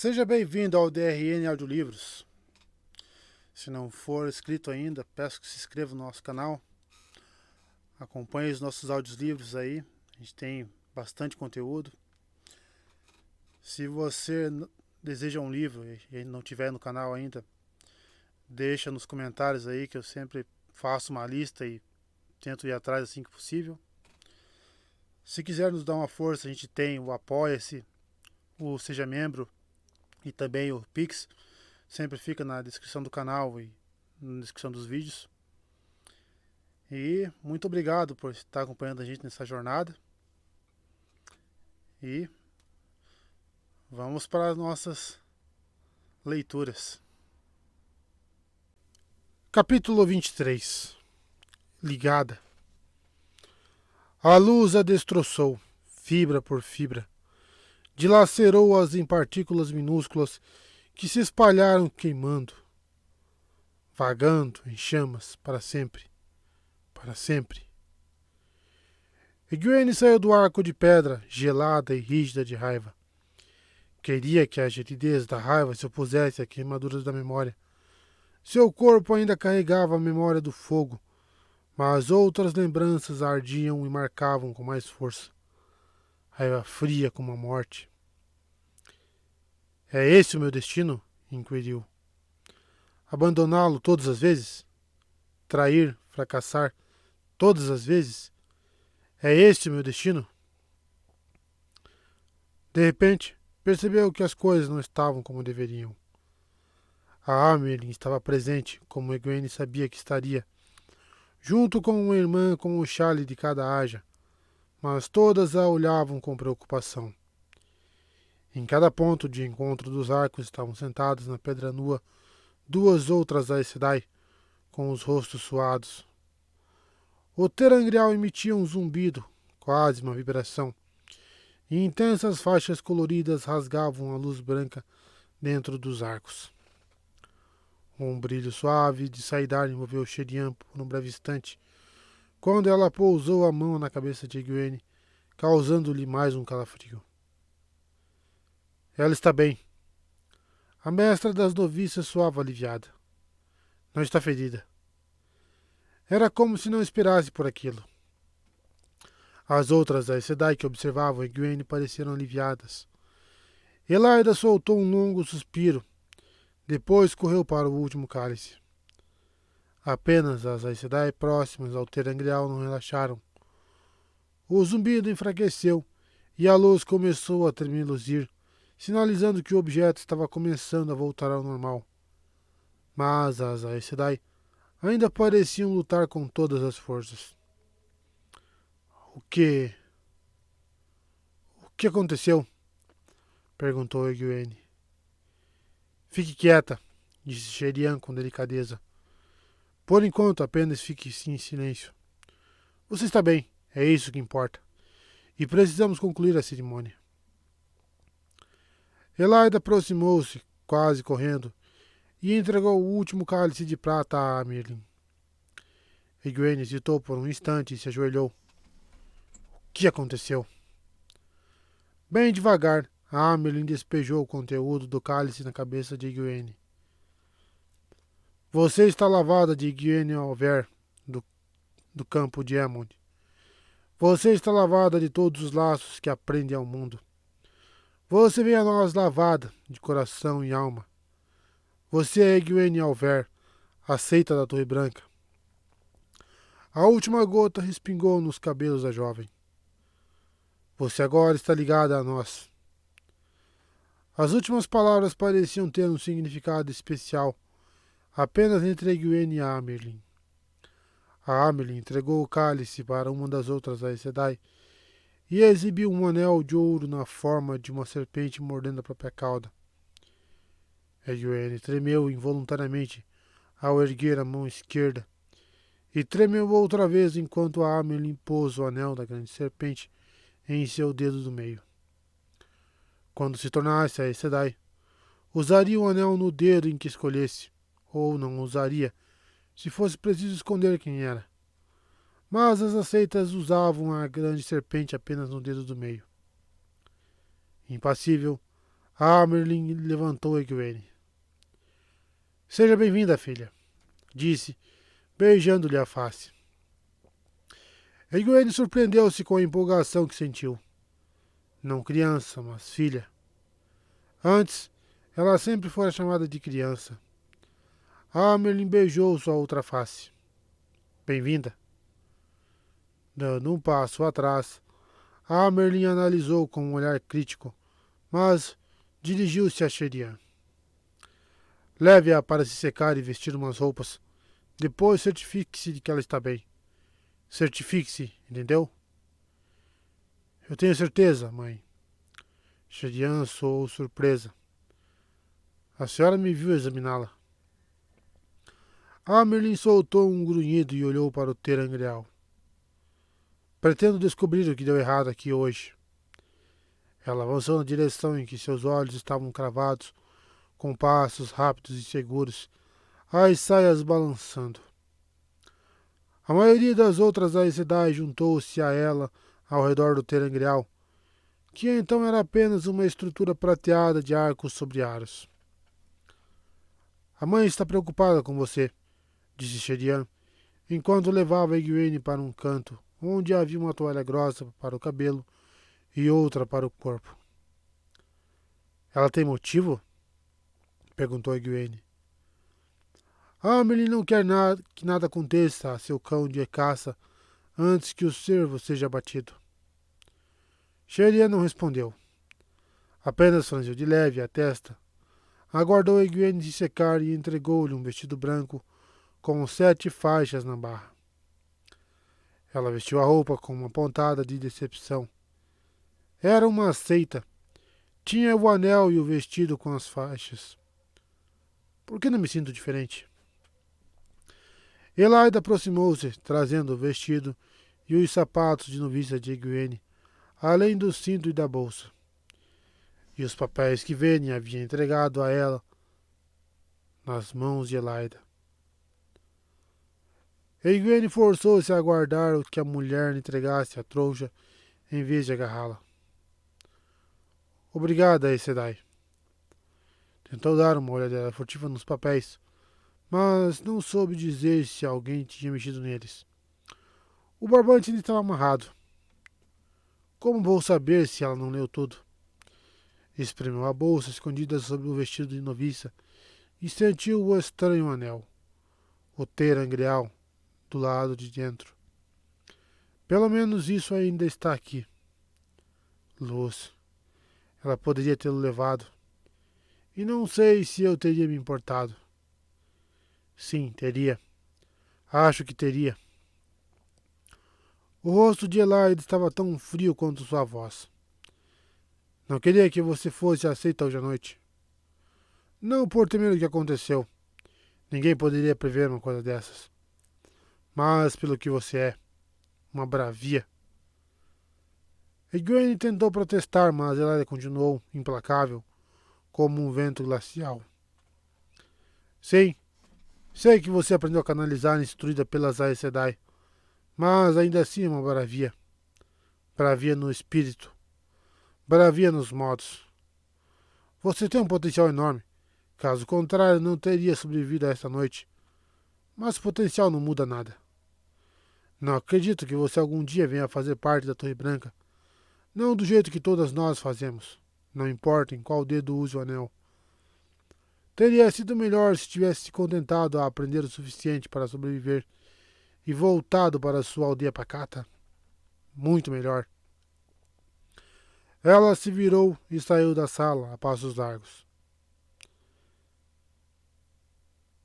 Seja bem-vindo ao DRN Audiolivros. Se não for inscrito ainda, peço que se inscreva no nosso canal. Acompanhe os nossos audiolivros aí. A gente tem bastante conteúdo. Se você deseja um livro e não tiver no canal ainda, deixa nos comentários aí que eu sempre faço uma lista e tento ir atrás assim que possível. Se quiser nos dar uma força, a gente tem o Apoia-se, o Seja Membro e também o Pix. Sempre fica na descrição do canal e na descrição dos vídeos. E muito obrigado por estar acompanhando a gente nessa jornada. E vamos para as nossas leituras. Capítulo 23. Ligada. A luz a destroçou, fibra por fibra. Dilacerou-as em partículas minúsculas que se espalharam queimando, vagando em chamas para sempre, para sempre. Egwene saiu do arco de pedra, gelada e rígida de raiva. Queria que a gelidez da raiva se opusesse à queimaduras da memória. Seu corpo ainda carregava a memória do fogo, mas outras lembranças ardiam e marcavam com mais força. Raiva fria como a morte. É esse o meu destino? Inquiriu. Abandoná-lo todas as vezes? Trair, fracassar todas as vezes? É este o meu destino? De repente, percebeu que as coisas não estavam como deveriam. A Amerlin estava presente, como Egwene sabia que estaria, junto com uma irmã com o chale de cada aja, mas todas a olhavam com preocupação. Em cada ponto de encontro dos arcos estavam sentadas na pedra nua duas outras Aes Sedai, com os rostos suados. O terangrial emitia um zumbido, quase uma vibração, e intensas faixas coloridas rasgavam a luz branca dentro dos arcos. Um brilho suave de saidar envolveu Sheriam por um breve instante, quando ela pousou a mão na cabeça de Egwene, causando-lhe mais um calafrio. Ela está bem. A mestra das noviças soava aliviada. Não está ferida. Era como se não esperasse por aquilo. As outras Aes Sedai que observavam Egwene pareceram aliviadas. Elaida soltou um longo suspiro. Depois correu para o último cálice. Apenas as Aes Sedai próximas ao terangrial não relaxaram. O zumbido enfraqueceu e a luz começou a tremeluzir, sinalizando que o objeto estava começando a voltar ao normal. Mas as Aes Sedai ainda pareciam lutar com todas as forças. O que aconteceu? Perguntou Egwene. Fique quieta, disse Sheriam com delicadeza. Por enquanto, apenas fique em silêncio. Você está bem, é isso que importa. E precisamos concluir a cerimônia. Elaida aproximou-se, quase correndo, e entregou o último cálice de prata a Amerlin. Egwene hesitou por um instante e se ajoelhou. O que aconteceu? Bem devagar, Amerlin despejou o conteúdo do cálice na cabeça de Egwene. Você está lavada de Egwene Alver, do campo de Emond. Você está lavada de todos os laços que aprendem ao mundo. Você vem a nós lavada de coração e alma. Você é Egwene Alver, aceita da Torre Branca. A última gota respingou nos cabelos da jovem. Você agora está ligada a nós. As últimas palavras pareciam ter um significado especial, apenas entre Egwene e Amerlin. A Amerlin entregou o cálice para uma das outras Aes Sedai e exibiu um anel de ouro na forma de uma serpente mordendo a própria cauda. Egwene tremeu involuntariamente ao erguer a mão esquerda e tremeu outra vez enquanto a Amerlin pôs o anel da grande serpente em seu dedo do meio. Quando se tornasse Aes Sedai, usaria o anel no dedo em que escolhesse, ou não usaria, se fosse preciso esconder quem era. Mas as aceitas usavam a grande serpente apenas no dedo do meio. Impassível, Merlin levantou Egwene. Seja bem-vinda, filha, disse, beijando-lhe a face. Egwene surpreendeu-se com a empolgação que sentiu. Não criança, mas filha. Antes, ela sempre fora chamada de criança. Merlin beijou sua outra face. Bem-vinda. Dando um passo atrás, Merlin analisou com um olhar crítico, mas dirigiu-se a Sherian. Leve-a para se secar e vestir umas roupas. Depois certifique-se de que ela está bem. Certifique-se, entendeu? Eu tenho certeza, mãe. Sherian soou surpresa. A senhora me viu examiná-la. Merlin soltou um grunhido e olhou para o Terangreal. Pretendo descobrir o que deu errado aqui hoje. Ela avançou na direção em que seus olhos estavam cravados, com passos rápidos e seguros, as saias balançando. A maioria das outras Aes Sedai juntou-se a ela ao redor do Terangreal, que então era apenas uma estrutura prateada de arcos sobre aros. A mãe está preocupada com você, disse Sherian, enquanto levava Egwene para um canto, onde havia uma toalha grossa para o cabelo e outra para o corpo. Ela tem motivo? Perguntou Egwene. Merlin não quer que nada aconteça a seu cão de caça antes que o cervo seja abatido. Sherian não respondeu. Apenas franziu de leve a testa. Aguardou Egwene se secar e entregou-lhe um vestido branco com 7 faixas na barra. Ela vestiu a roupa com uma pontada de decepção. Era uma seita. Tinha o anel e o vestido com as faixas. Por que não me sinto diferente? Elaida aproximou-se, trazendo o vestido e os sapatos de noviça de Egwene, além do cinto e da bolsa. E os papéis que Vayne havia entregado a ela nas mãos de Elaida. Egwene forçou-se a aguardar o que a mulher lhe entregasse a trouxa em vez de agarrá-la. Obrigada, Aes Sedai. Tentou dar uma olhadela furtiva nos papéis, mas não soube dizer se alguém tinha mexido neles. O barbante ainda estava amarrado. Como vou saber se ela não leu tudo? Espremeu a bolsa escondida sob o vestido de noviça e sentiu o estranho anel, o Terangreal, do lado de dentro. Pelo menos isso ainda está aqui. Luz. Ela poderia tê-lo levado. E não sei se eu teria me importado. Sim, teria. Acho que teria. O rosto de Elaida estava tão frio quanto sua voz. Não queria que você fosse aceita hoje à noite. Não por temer o que aconteceu. Ninguém poderia prever uma coisa dessas. Mas pelo que você é. Uma bravia. Egwene tentou protestar, mas Elaida continuou, implacável, como um vento glacial. Sim, sei que você aprendeu a canalizar instruída pelas Aes Sedai, mas ainda assim é uma bravia. Bravia no espírito. Bravia nos modos. Você tem um potencial enorme. Caso contrário, não teria sobrevivido a esta noite. Mas o potencial não muda nada. Não acredito que você algum dia venha a fazer parte da Torre Branca. Não do jeito que todas nós fazemos. Não importa em qual dedo use o anel. Teria sido melhor se tivesse se contentado a aprender o suficiente para sobreviver e voltado para sua aldeia pacata. Muito melhor. Ela se virou e saiu da sala a passos largos.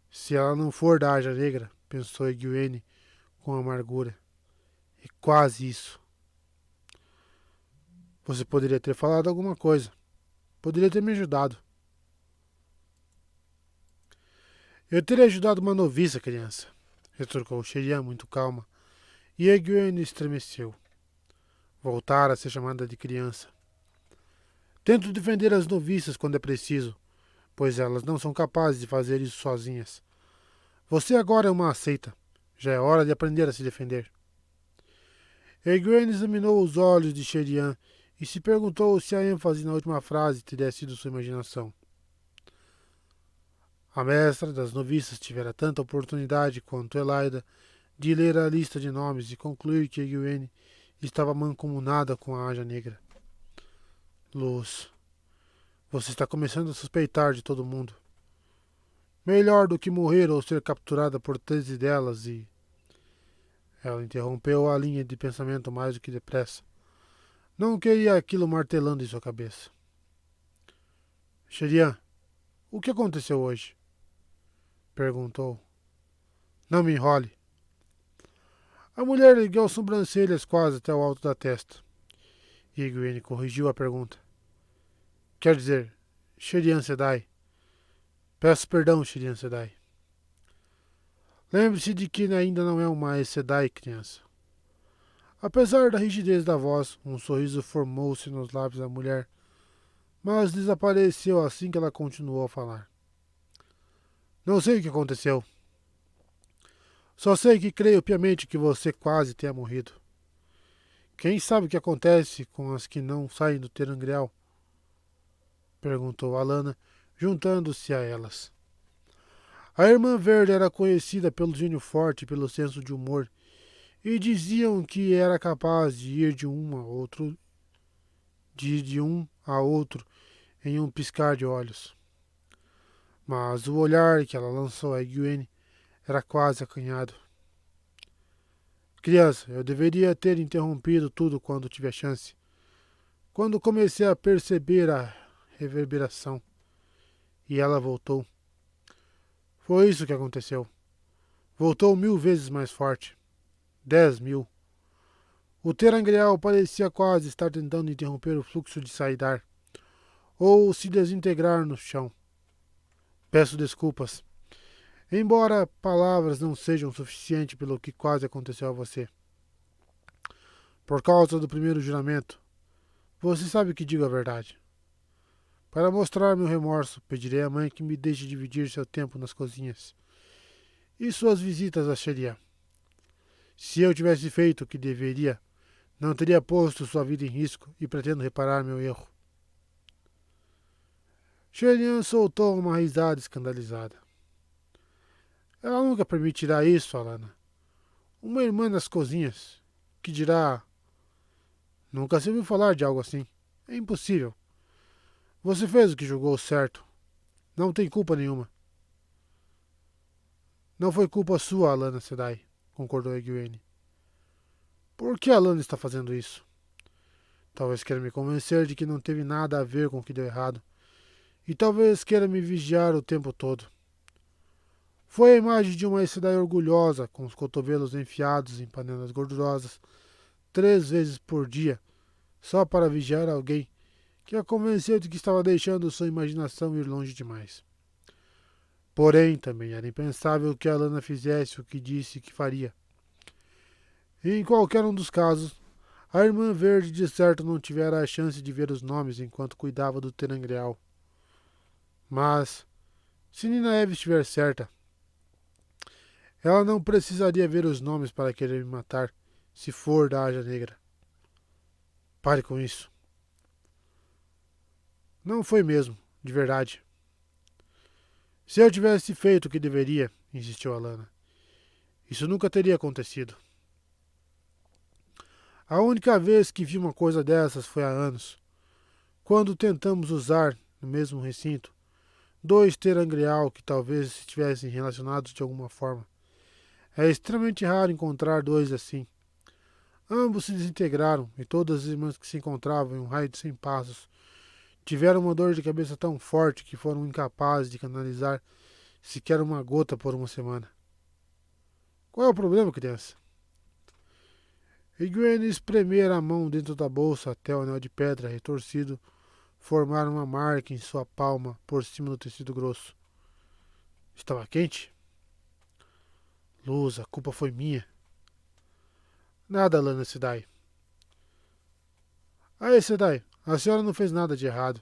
Se ela não for da Aja Negra, pensou Egwene com amargura. É quase isso. Você poderia ter falado alguma coisa. Poderia ter me ajudado. Eu teria ajudado uma noviça, criança, retrucou Sherian muito calma, e Egwene estremeceu. Voltara a ser chamada de criança. Tento defender as noviças quando é preciso, pois elas não são capazes de fazer isso sozinhas. Você agora é uma seita. Já é hora de aprender a se defender. Egwene examinou os olhos de Sherian e se perguntou se a ênfase na última frase teria sido sua imaginação. A mestra das noviças tivera tanta oportunidade quanto Elaida de ler a lista de nomes e concluir que Egwene estava mancomunada com a Aja Negra. Luz, você está começando a suspeitar de todo mundo. Melhor do que morrer ou ser capturada por 13 delas e... Ela interrompeu a linha de pensamento mais do que depressa. Não queria aquilo martelando em sua cabeça. Sherian, o que aconteceu hoje? Perguntou. Não me enrole. A mulher ergueu as sobrancelhas quase até o alto da testa. E Egwene corrigiu a pergunta. Quer dizer, Sherian Sedai. Peço perdão, Sherian Sedai. Lembre-se de que ainda não é uma Aes Sedai, criança. Apesar da rigidez da voz, um sorriso formou-se nos lábios da mulher, mas desapareceu assim que ela continuou a falar. Não sei o que aconteceu. Só sei que creio piamente que você quase tenha morrido. Quem sabe o que acontece com as que não saem do Terangreal? Perguntou Alana, juntando-se a elas. A Irmã Verde era conhecida pelo gênio forte e pelo senso de humor, e diziam que era capaz de ir de um a outro em um piscar de olhos. Mas o olhar que ela lançou a Egwene era quase acanhado. Criança, eu deveria ter interrompido tudo quando tive a chance. Quando comecei a perceber a reverberação. E ela voltou. Foi isso que aconteceu. Voltou 1000 vezes mais forte. 10.000. O Terangreal parecia quase estar tentando interromper o fluxo de Saidar, ou se desintegrar no chão. Peço desculpas. Embora palavras não sejam suficientes pelo que quase aconteceu a você. Por causa do primeiro juramento, você sabe que digo a verdade. Para mostrar meu remorso, pedirei à mãe que me deixe dividir seu tempo nas cozinhas e suas visitas a Sheria. Se eu tivesse feito o que deveria, não teria posto sua vida em risco e pretendo reparar meu erro. Sherian soltou uma risada escandalizada. Ela nunca permitirá isso, Alana. Uma irmã nas cozinhas, que dirá... Nunca se ouviu falar de algo assim. É impossível. Você fez o que julgou certo. Não tem culpa nenhuma. Não foi culpa sua, Alana Sedai, concordou Egwene. Por que Alana está fazendo isso? Talvez queira me convencer de que não teve nada a ver com o que deu errado. E talvez queira me vigiar o tempo todo. Foi a imagem de uma Aes Sedai orgulhosa, com os cotovelos enfiados em panelas gordurosas, 3 vezes por dia, só para vigiar alguém, que a convenceu de que estava deixando sua imaginação ir longe demais. Porém, também era impensável que Alana fizesse o que disse que faria. E em qualquer um dos casos, a Irmã Verde de certo não tivera a chance de ver os nomes enquanto cuidava do Terangreal. Mas, se Ninaeve estiver certa, ela não precisaria ver os nomes para querer me matar, se for da Aja Negra. Pare com isso. Não foi mesmo, de verdade. Se eu tivesse feito o que deveria, insistiu Alana, isso nunca teria acontecido. A única vez que vi uma coisa dessas foi há anos, quando tentamos usar, no mesmo recinto, 2 terangreal que talvez estivessem relacionados de alguma forma. É extremamente raro encontrar 2 assim. Ambos se desintegraram e todas as irmãs que se encontravam em um raio de 100 passos tiveram uma dor de cabeça tão forte que foram incapazes de canalizar sequer uma gota por uma semana. Qual é o problema, criança? Egwene espremera a mão dentro da bolsa até o anel de pedra retorcido formar uma marca em sua palma por cima do tecido grosso. Estava quente? Luz, a culpa foi minha. Nada, Lana Sedai. Aí, Sedai, a senhora não fez nada de errado.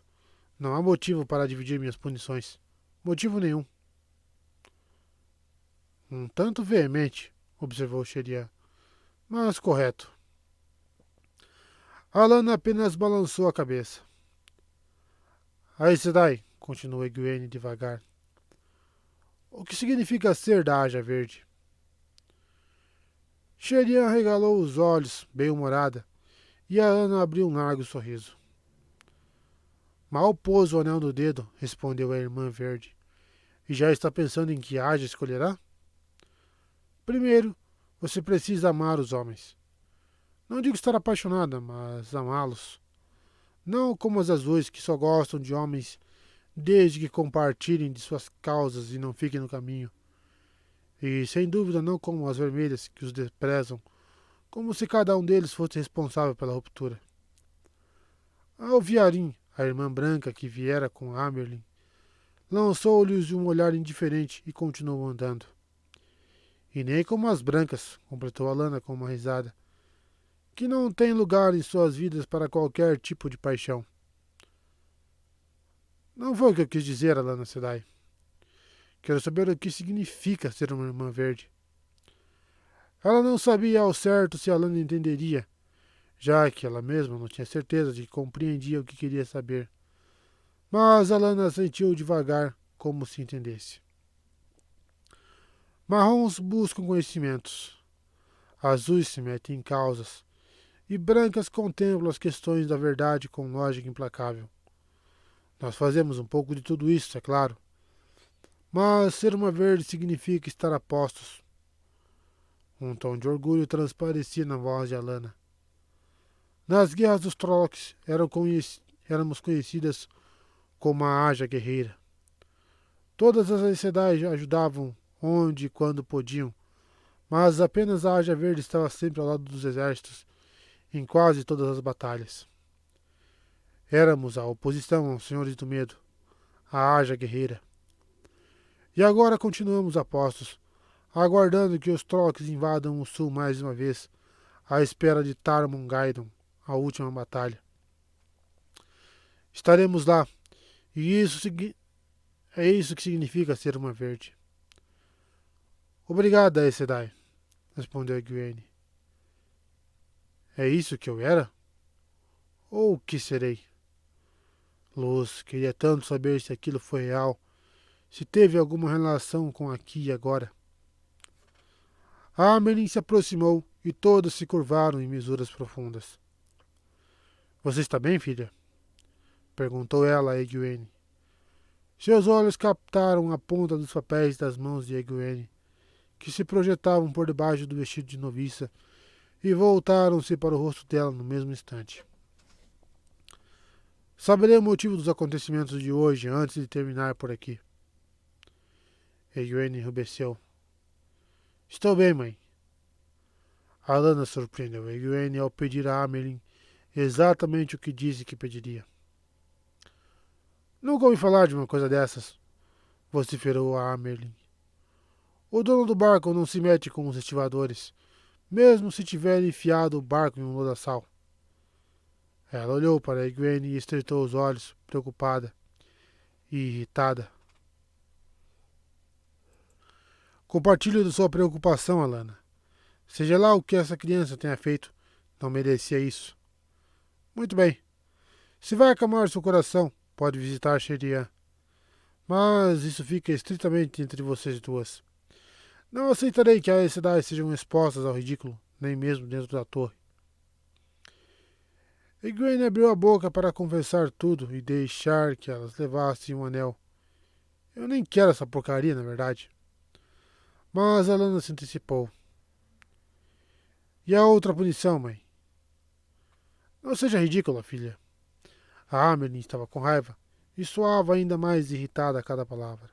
Não há motivo para dividir minhas punições. Motivo nenhum. Um tanto veemente, observou Xerian, mas correto. Alana apenas balançou a cabeça. Aí Sedai, continuou Egwene devagar. O que significa ser da Aja Verde? Sherian regalou os olhos, bem-humorada, e Alana abriu um largo sorriso. Mal pôs o anel no dedo, respondeu a irmã verde. E já está pensando em que Aja escolherá? Primeiro, você precisa amar os homens. Não digo estar apaixonada, mas amá-los. Não como as azuis que só gostam de homens desde que compartilhem de suas causas e não fiquem no caminho. E sem dúvida não como as vermelhas que os desprezam, como se cada um deles fosse responsável pela ruptura. Ao Viarim, a irmã branca que viera com Amerlin, lançou-lhes um olhar indiferente e continuou andando. E nem como as brancas, completou Alana com uma risada, que não tem lugar em suas vidas para qualquer tipo de paixão. Não foi o que eu quis dizer, Alana Sedai. Quero saber o que significa ser uma irmã verde. Ela não sabia ao certo se Alana entenderia, já que ela mesma não tinha certeza de que compreendia o que queria saber. Mas Alana sentiu devagar, como se entendesse. Marrons buscam conhecimentos, azuis se metem em causas, e brancas contemplam as questões da verdade com lógica implacável. Nós fazemos um pouco de tudo isso, é claro. Mas ser uma verde significa estar a postos. Um tom de orgulho transparecia na voz de Alana. Nas guerras dos Trollocs éramos conhecidas como a Aja Guerreira. Todas as Aes Sedai ajudavam onde e quando podiam, mas apenas a Aja Verde estava sempre ao lado dos exércitos, em quase todas as batalhas. Éramos a oposição aos Senhores do Medo, a Aja Guerreira. E agora continuamos a postos, aguardando que os Trollocs invadam o sul mais uma vez, à espera de Tarmon-Gaidon, a última batalha. Estaremos lá, e é isso que significa ser uma verde. Obrigada, Aes Sedai, respondeu Egwene. É isso que eu era? Ou o que serei? Luz queria tanto saber se aquilo foi real, se teve alguma relação com aqui e agora. A Amerlin se aproximou e todos se curvaram em misuras profundas. Você está bem, filha? Perguntou ela a Egwene. Seus olhos captaram a ponta dos papéis das mãos de Egwene, que se projetavam por debaixo do vestido de noviça, e voltaram-se para o rosto dela no mesmo instante. Saberei o motivo dos acontecimentos de hoje antes de terminar por aqui. Egwene enrubesceu. Estou bem, mãe. Alana surpreendeu Egwene ao pedir a Amerlin exatamente o que disse que pediria. Nunca ouvi falar de uma coisa dessas, vociferou a Amerlin. O dono do barco não se mete com os estivadores, mesmo se tiver enfiado o barco em um lodaçal. Ela olhou para Egwene e estreitou os olhos, preocupada e irritada. Compartilho de sua preocupação, Alana. Seja lá o que essa criança tenha feito, não merecia isso. Muito bem. Se vai acalmar seu coração, pode visitar Sherian. Mas isso fica estritamente entre vocês duas. Não aceitarei que as cidades sejam expostas ao ridículo, nem mesmo dentro da torre. Egwene abriu a boca para confessar tudo e deixar que elas levassem um anel. Eu nem quero essa porcaria, na verdade. Mas Alana se antecipou. E a outra punição, mãe? Não seja ridícula, filha. A Amerlin estava com raiva e soava ainda mais irritada a cada palavra.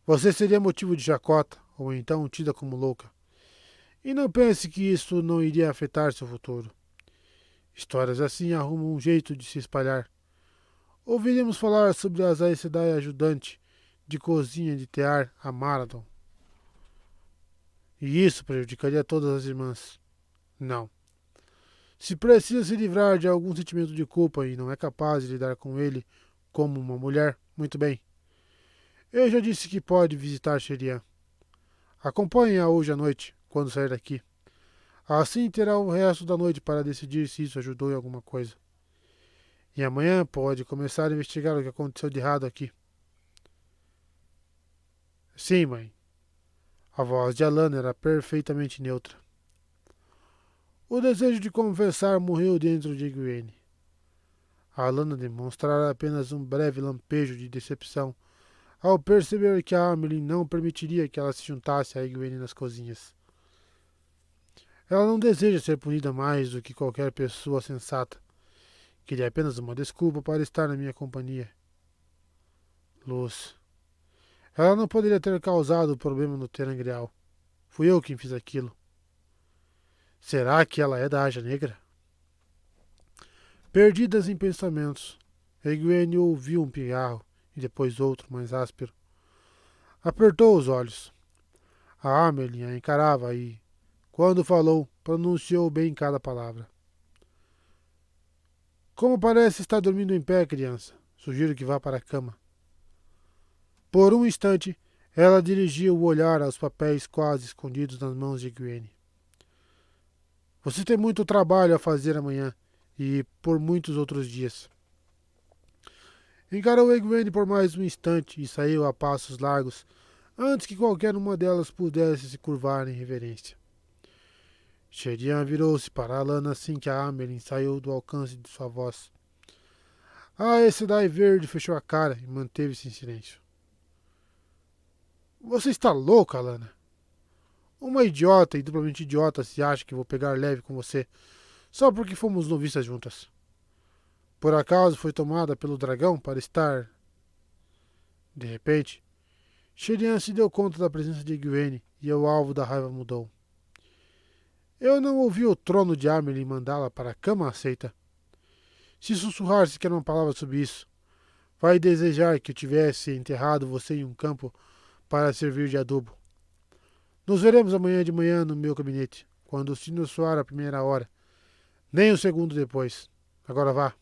Você seria motivo de chacota, ou então tida como louca. E não pense que isso não iria afetar seu futuro. Histórias assim arrumam um jeito de se espalhar. Ouviríamos falar sobre as Aes Sedai ajudante de cozinha de Tear a Marathon. E isso prejudicaria todas as irmãs. Não. Se precisa se livrar de algum sentimento de culpa e não é capaz de lidar com ele como uma mulher, muito bem. Eu já disse que pode visitar Sherian. Acompanhe-a hoje à noite, quando sair daqui. Assim terá o resto da noite para decidir se isso ajudou em alguma coisa. E amanhã pode começar a investigar o que aconteceu de errado aqui. Sim, mãe. A voz de Alana era perfeitamente neutra. O desejo de confessar morreu dentro de Egwene. A Alana demonstrara apenas um breve lampejo de decepção ao perceber que a Amelin não permitiria que ela se juntasse a Egwene nas cozinhas. Ela não deseja ser punida mais do que qualquer pessoa sensata. Queria apenas uma desculpa para estar na minha companhia. Luz. Ela não poderia ter causado o problema no Terangreal. Fui eu quem fiz aquilo. Será que ela é da Aja Negra? Perdidas em pensamentos, Egwene ouviu um pigarro e depois outro, mais áspero. Apertou os olhos. A Amelin a encarava e, quando falou, pronunciou bem cada palavra. Como parece estar dormindo em pé, criança. Sugiro que vá para a cama. Por um instante, ela dirigiu o olhar aos papéis quase escondidos nas mãos de Egwene. Você tem muito trabalho a fazer amanhã e por muitos outros dias. Encarou Egwene por mais um instante e saiu a passos largos antes que qualquer uma delas pudesse se curvar em reverência. Sherian virou-se para Alana assim que a Amelin saiu do alcance de sua voz. A Aes Sedai Verde fechou a cara e manteve-se em silêncio. Você está louca, Alana? Uma idiota e duplamente idiota se acha que vou pegar leve com você só porque fomos noviças juntas. Por acaso foi tomada pelo dragão para estar... De repente, Sherian se deu conta da presença de Egwene e o alvo da raiva mudou. Eu não ouvi o trono de Amelin mandá-la para a cama aceita. Se sussurrar sequer uma palavra sobre isso, vai desejar que eu tivesse enterrado você em um campo para servir de adubo. Nos veremos amanhã de manhã no meu gabinete, quando o sino soar a primeira hora. Nem um segundo depois. Agora vá.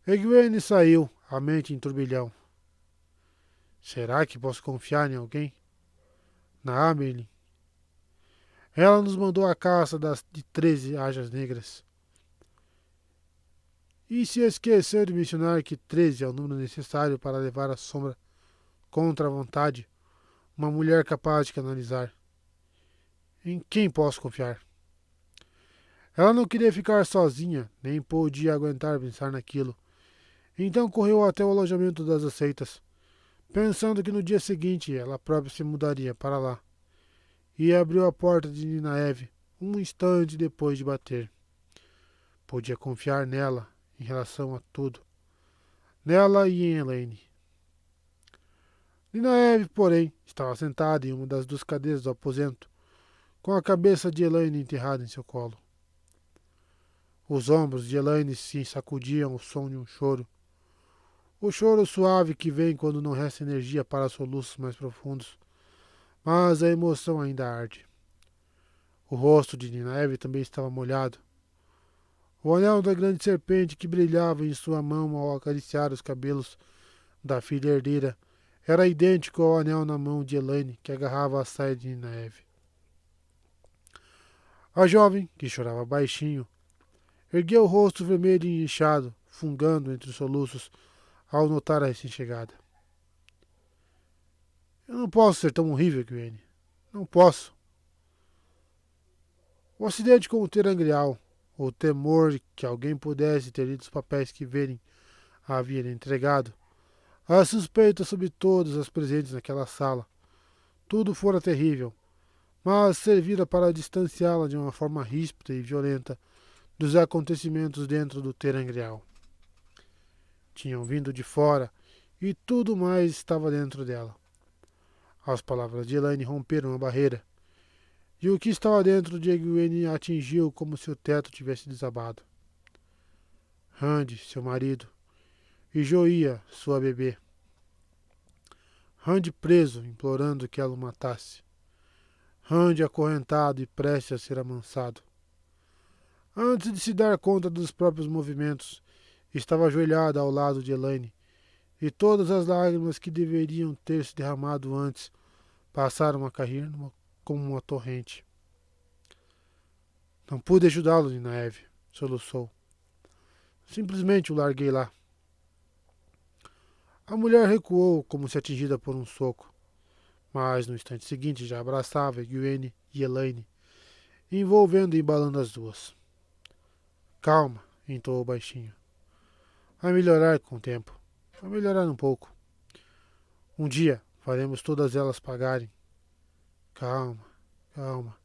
Egwene saiu, a mente em turbilhão. Será que posso confiar em alguém? Na Amelin. Ela nos mandou a caça de 13 ajas negras. E se esqueceu de mencionar que 13 é o número necessário para levar a sombra contra a vontade, uma mulher capaz de canalizar. Em quem posso confiar? Ela não queria ficar sozinha, nem podia aguentar pensar naquilo. Então correu até o alojamento das aceitas, pensando que no dia seguinte ela própria se mudaria para lá. E abriu a porta de Ninaeve um instante depois de bater. Podia confiar nela em relação a tudo. Nela e em Elaine. Ninaeve, porém, estava sentada em uma das duas cadeiras do aposento, com a cabeça de Elaine enterrada em seu colo. Os ombros de Elaine se sacudiam ao som de um choro. O choro suave que vem quando não resta energia para soluços mais profundos. Mas a emoção ainda arde. O rosto de Ninaeve também estava molhado. O anel da grande serpente que brilhava em sua mão ao acariciar os cabelos da filha herdeira era idêntico ao anel na mão de Elaine que agarrava a saia de Ninaeve. A jovem, que chorava baixinho, ergueu o rosto vermelho e inchado, fungando entre os soluços, ao notar a recém-chegada. Eu não posso ser tão horrível, Gwen. Não posso. O acidente com o Terangreal, o temor de que alguém pudesse ter lido os papéis que Velen havia lhe entregado, a suspeita sobre todas as presentes naquela sala, tudo fora terrível, mas servira para distanciá-la de uma forma ríspida e violenta dos acontecimentos dentro do Terangreal. Tinham vindo de fora e tudo mais estava dentro dela. As palavras de Elaine romperam a barreira, e o que estava dentro de Egwene atingiu como se o teto tivesse desabado. Rand, seu marido, e Joia, sua bebê. Rand preso, implorando que ela o matasse. Rand acorrentado e prestes a ser amansado. Antes de se dar conta dos próprios movimentos, estava ajoelhada ao lado de Elaine, e todas as lágrimas que deveriam ter se derramado antes passaram a cair como uma torrente. Não pude ajudá-lo, Nina Eve, soluçou. Simplesmente o larguei lá. A mulher recuou como se atingida por um soco, mas no instante seguinte já abraçava Egwene e Elaine, envolvendo e embalando as duas. Calma, entoou baixinho. Vai melhorar com o tempo. Vai melhorar um pouco. Um dia faremos todas elas pagarem. Calma, calma.